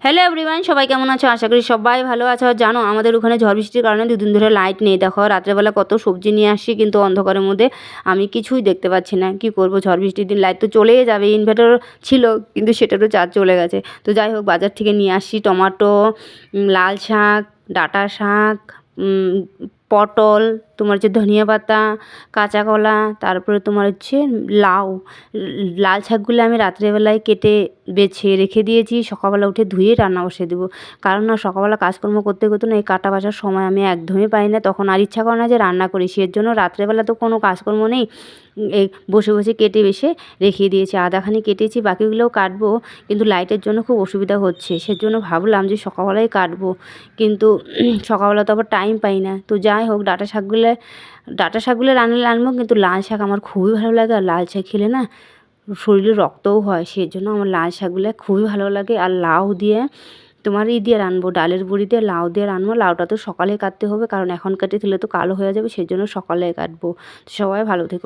Hello everyone, সবাই কেমন আছো? আশা করি সবাই ভালো আছো। আর জানো, আমাদের ওখানে ঝড় বৃষ্টির কারণে দুদিন ধরে লাইট নেই। দেখো রাত্রেবেলা কত সবজি নিয়ে আসছি, কিন্তু অন্ধকারের মধ্যে আমি কিছুই দেখতে পাচ্ছি না। কি করব, ঝড় বৃষ্টির দিন লাইট তো চলেই যাবে। ইনভার্টার ছিল, কিন্তু সেটারও চার্জ চলে গেছে। তো যাই হোক, বাজার থেকে নিয়ে আসছি টমেটো, লাল শাক, ডাঁটা শাক, পটল, তোমার হচ্ছে ধনিয়া পাতা, কাঁচা কলা, তারপরে তোমার হচ্ছে লাউ। লাল শাকগুলো আমি রাত্রেবেলায় কেটে বেছে রেখে দিয়েছি, সকালবেলা উঠে ধুয়ে রান্না বসিয়ে দেবো। কারণ না, সকালবেলা কাজকর্ম করতে করতে না এই কাটা বাছার সময় আমি একদমই পাই না, তখন আর ইচ্ছা করে না যে রান্না করি। সেজন্য রাত্রেবেলা তো কোনো কাজকর্ম নেই, এই বসে বসে কেটে বেছে রেখে দিয়েছি। আধাখানি কেটেছি, বাকিগুলোও কাটবো, কিন্তু লাইটের জন্য খুব অসুবিধা হচ্ছে। সেজন্য ভাবলাম যে সকালবেলায় কাটবো, কিন্তু সকালবেলা তো আবার টাইম পাই না। তো যাই হোক, ডাঁটা শাকগুলো রান্নালে আনবো, কিন্তু লাল শাক আমার খুবই ভালো লাগে। আর লাল শাক খেলে না শরীরে রক্তও হয়, সেই জন্য আমার লাল শাকগুলো খুবই ভালো লাগে। আর লাউ দিয়ে তোমার দিয়ে রানবো, ডালের বড়ি দিয়ে লাউ দিয়ে রানবো। লাউটা তো সকালে কাটতে হবে, কারণ এখন কাটে দিলে তো কালো হয়ে যাবে, সেই জন্য সকালে কাটবো। সবাই ভালো থেকো।